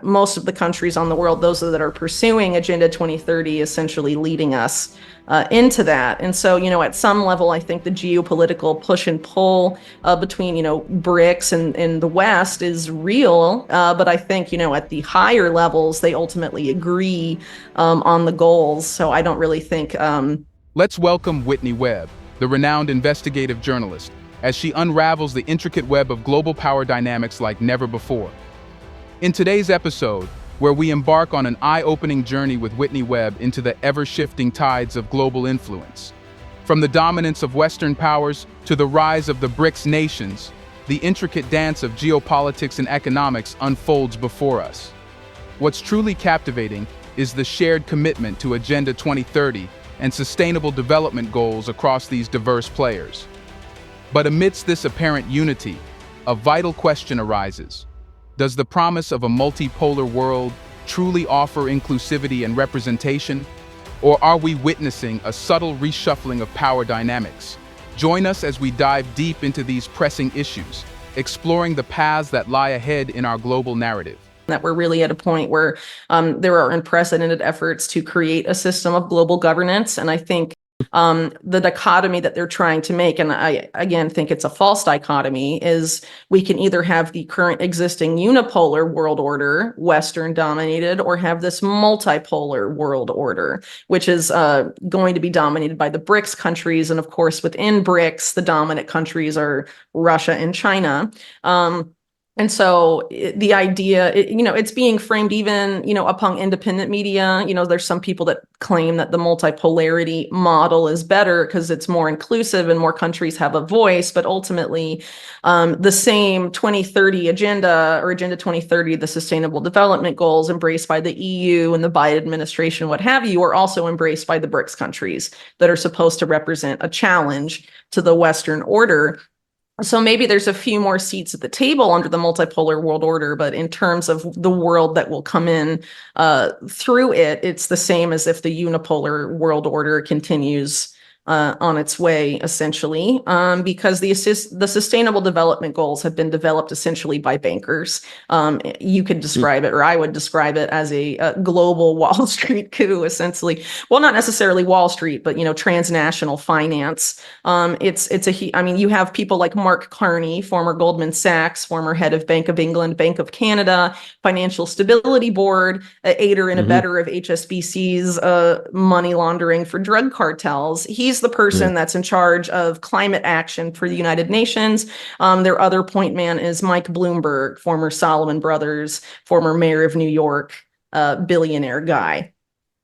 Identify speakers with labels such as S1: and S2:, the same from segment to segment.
S1: most of the countries on the world, those that are pursuing Agenda 2030, essentially leading us into that. And so, at some level, I think the geopolitical push and pull between, BRICS and the West is real. But I think, at the higher levels, they ultimately agree on the goals. So I don't really think.
S2: Let's welcome Whitney Webb, the renowned investigative journalist, as she unravels the intricate web of global power dynamics like never before. In today's episode, where we embark on an eye-opening journey with Whitney Webb into the ever-shifting tides of global influence. From the dominance of Western powers to the rise of the BRICS nations, the intricate dance of geopolitics and economics unfolds before us. What's truly captivating is the shared commitment to Agenda 2030 and sustainable development goals across these diverse players. But amidst this apparent unity, a vital question arises. Does the promise of a multipolar world truly offer inclusivity and representation? Or are we witnessing a subtle reshuffling of power dynamics? Join us as we dive deep into these pressing issues, exploring the paths that lie ahead in our global narrative.
S1: That we're really at a point where there are unprecedented efforts to create a system of global governance. And I think the dichotomy that they're trying to make, and I again think it's a false dichotomy, is we can either have the current existing unipolar world order, Western dominated, or have this multipolar world order, which is going to be dominated by the BRICS countries. And of course, within BRICS, the dominant countries are Russia and China. And so the idea, it's being framed even, upon independent media. There's some people that claim that the multipolarity model is better because it's more inclusive and more countries have a voice. But ultimately, the same 2030 agenda or Agenda 2030, the Sustainable Development Goals embraced by the EU and the Biden administration, what have you, are also embraced by the BRICS countries that are supposed to represent a challenge to the Western order. So maybe there's a few more seats at the table under the multipolar world order, but in terms of the world that will come in through it, it's the same as if the unipolar world order continues on its way, essentially, because the Sustainable Development Goals have been developed essentially by bankers. You could describe it, or I would describe it, as a global Wall Street coup, essentially. Well, not necessarily Wall Street, but transnational finance. You have people like Mark Carney, former Goldman Sachs, former head of Bank of England, Bank of Canada, Financial Stability Board, aider and abetter of HSBC's money laundering for drug cartels. He's the person that's in charge of climate action for the United Nations. Their other point man is Mike Bloomberg, former Salomon Brothers, former mayor of New York, billionaire guy.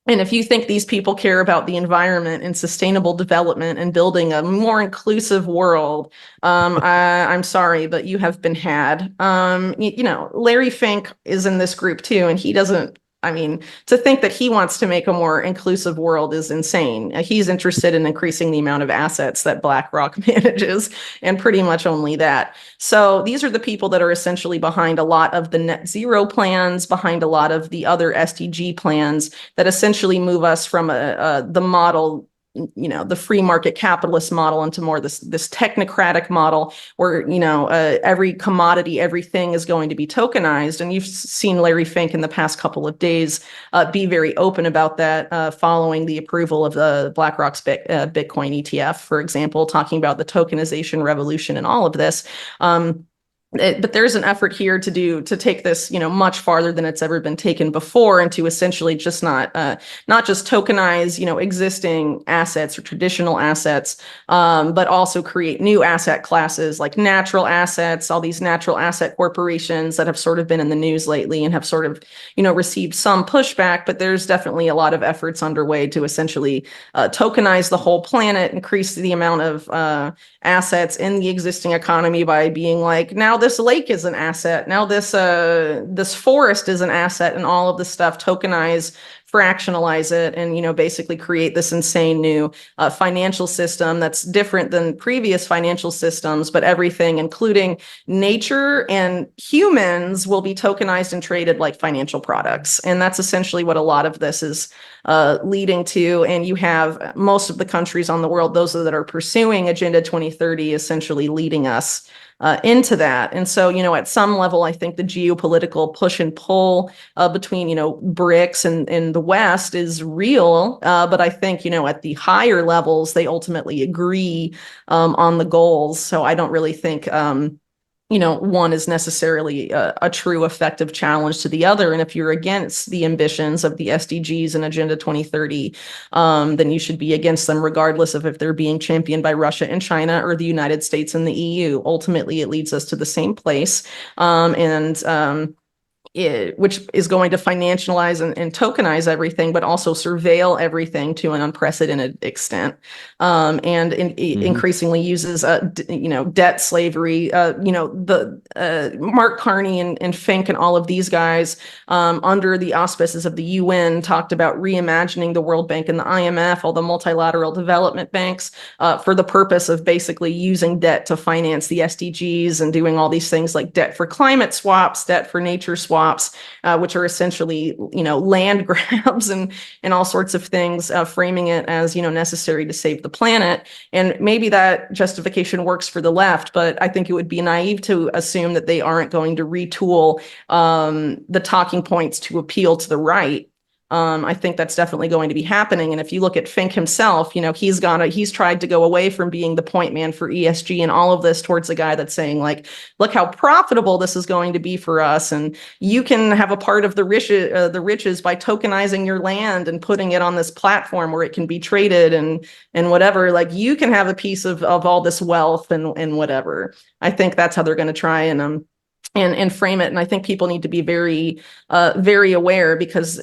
S1: And if you think these people care about the environment and sustainable development and building a more inclusive world, I'm sorry, but you have been had. Larry Fink is in this group too, and he doesn't. To think that he wants to make a more inclusive world is insane. He's interested in increasing the amount of assets that BlackRock manages, and pretty much only that. So these are the people that are essentially behind a lot of the net zero plans, behind a lot of the other SDG plans that essentially move us from the model, the free market capitalist model, into more this technocratic model where, every commodity, everything is going to be tokenized. And you've seen Larry Fink in the past couple of days be very open about that, following the approval of the BlackRock's Bitcoin ETF, for example, talking about the tokenization revolution and all of this. But there's an effort here to take this, much farther than it's ever been taken before, and to essentially just not just tokenize, existing assets or traditional assets, but also create new asset classes like natural assets, all these natural asset corporations that have sort of been in the news lately and have sort of, received some pushback. But there's definitely a lot of efforts underway to essentially tokenize the whole planet, increase the amount of assets in the existing economy by being like, now this lake is an asset, now this forest is an asset, and all of this stuff tokenize fractionalize it and, basically create this insane new financial system that's different than previous financial systems, but everything, including nature and humans, will be tokenized and traded like financial products. And that's essentially what a lot of this is leading to. And you have most of the countries on the world, those that are pursuing Agenda 2030, essentially leading us into that. And so, at some level, I think the geopolitical push and pull between, BRICS and the West is real. But I think, at the higher levels, they ultimately agree on the goals. So I don't really think one is necessarily a true effective challenge to the other. And if you're against the ambitions of the SDGs and Agenda 2030, then you should be against them regardless of if they're being championed by Russia and China or the United States and the EU. Ultimately, it leads us to the same place. Which is going to financialize and tokenize everything, but also surveil everything to an unprecedented extent, and increasingly uses, debt slavery. The Mark Carney and Fink and all of these guys, under the auspices of the UN, talked about reimagining the World Bank and the IMF, all the multilateral development banks, for the purpose of basically using debt to finance the SDGs and doing all these things like debt for climate swaps, debt for nature swaps, which are essentially, land grabs and all sorts of things, framing it as, necessary to save the planet. And maybe that justification works for the left, but I think it would be naive to assume that they aren't going to retool the talking points to appeal to the right. I think that's definitely going to be happening. And if you look at Fink himself, he's tried to go away from being the point man for ESG and all of this towards a guy that's saying, like, look how profitable this is going to be for us. And you can have a part of the riches by tokenizing your land and putting it on this platform where it can be traded and whatever. Like, you can have a piece of all this wealth and whatever. I think that's how they're going to try and frame it. And I think people need to be very, very aware, because,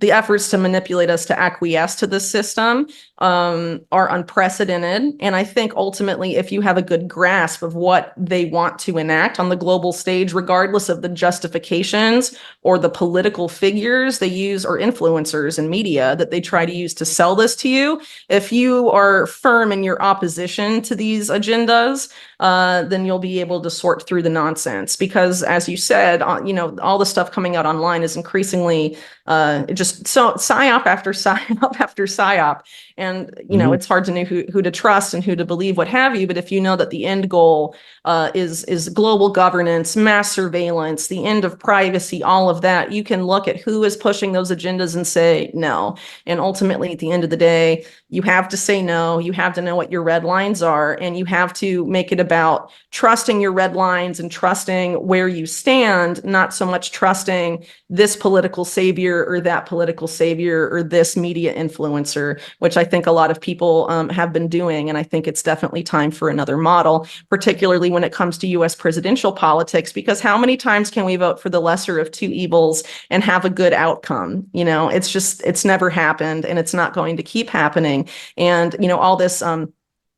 S1: the efforts to manipulate us to acquiesce to this system are unprecedented. And I think ultimately, if you have a good grasp of what they want to enact on the global stage, regardless of the justifications or the political figures they use or influencers and media that they try to use to sell this to you, if you are firm in your opposition to these agendas, then you'll be able to sort through the nonsense. Because as you said, all the stuff coming out online is increasingly just so psyop after psyop after psyop. And, it's hard to know who to trust and who to believe, what have you. But if you know that the end goal is global governance, mass surveillance, the end of privacy, all of that, you can look at who is pushing those agendas and say no. And ultimately, at the end of the day, you have to say no. You have to know what your red lines are, and you have to make it about trusting your red lines and trusting where you stand, not so much trusting this political savior or that political savior or this media influencer, which I think a lot of people have been doing. And I think it's definitely time for another model, particularly when it comes to US presidential politics, because how many times can we vote for the lesser of two evils and have a good outcome? It's never happened, and it's not going to keep happening. And,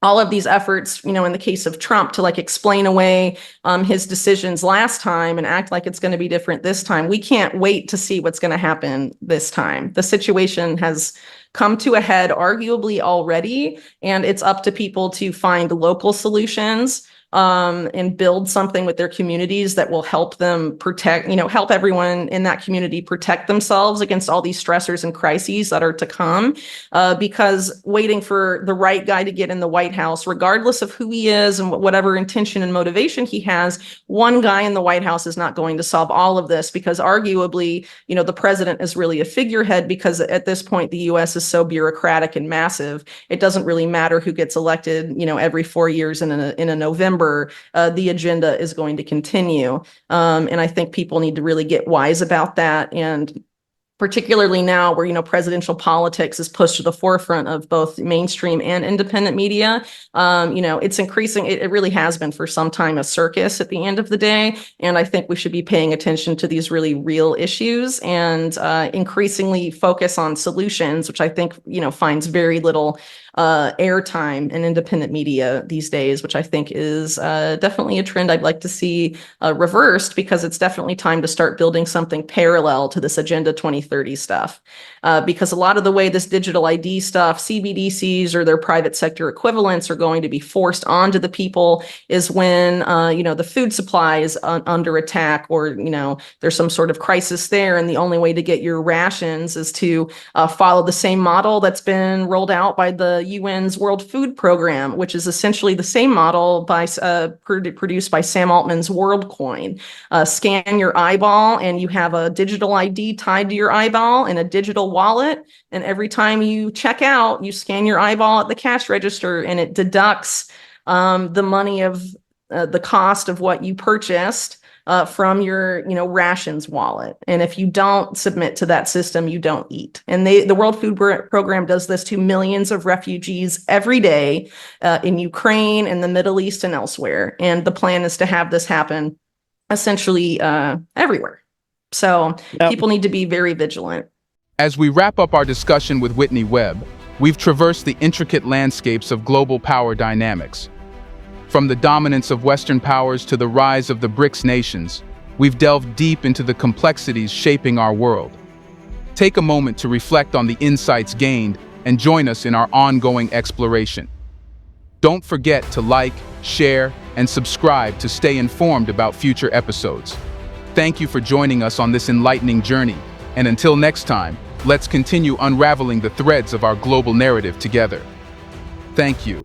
S1: all of these efforts, in the case of Trump, to explain away his decisions last time and act like it's going to be different this time. We can't wait to see what's going to happen this time. The situation has come to a head arguably already, and it's up to people to find local solutions and build something with their communities that will help them help everyone in that community protect themselves against all these stressors and crises that are to come. Because waiting for the right guy to get in the White House, regardless of who he is and whatever intention and motivation he has, one guy in the White House is not going to solve all of this, because arguably, the president is really a figurehead, because at this point, the US is so bureaucratic and massive. It doesn't really matter who gets elected, every 4 years in a November. The agenda is going to continue. And I think people need to really get wise about that. And particularly now where, presidential politics is pushed to the forefront of both mainstream and independent media, it's increasing. It really has been for some time a circus at the end of the day. And I think we should be paying attention to these really real issues and increasingly focus on solutions, which I think, finds very little airtime in independent media these days, which I think is definitely a trend I'd like to see reversed, because it's definitely time to start building something parallel to this Agenda 2030 2030 stuff. Because a lot of the way this digital ID stuff, CBDCs or their private sector equivalents are going to be forced onto the people is when, the food supply is under attack, or, there's some sort of crisis there. And the only way to get your rations is to follow the same model that's been rolled out by the UN's World Food Program, which is essentially the same model produced by Sam Altman's WorldCoin. Scan your eyeball and you have a digital ID tied to your eyeball and a digital wallet. And every time you check out, you scan your eyeball at the cash register and it deducts the money of the cost of what you purchased from your, rations wallet. And if you don't submit to that system, you don't eat. And the World Food Program does this to millions of refugees every day in Ukraine, in the Middle East, and elsewhere. And the plan is to have this happen essentially everywhere. So people need to be very vigilant.
S2: As we wrap up our discussion with Whitney Webb, we've traversed the intricate landscapes of global power dynamics. From the dominance of Western powers to the rise of the BRICS nations, we've delved deep into the complexities shaping our world. Take a moment to reflect on the insights gained and join us in our ongoing exploration. Don't forget to like, share, and subscribe to stay informed about future episodes. Thank you for joining us on this enlightening journey, and until next time, let's continue unraveling the threads of our global narrative together. Thank you.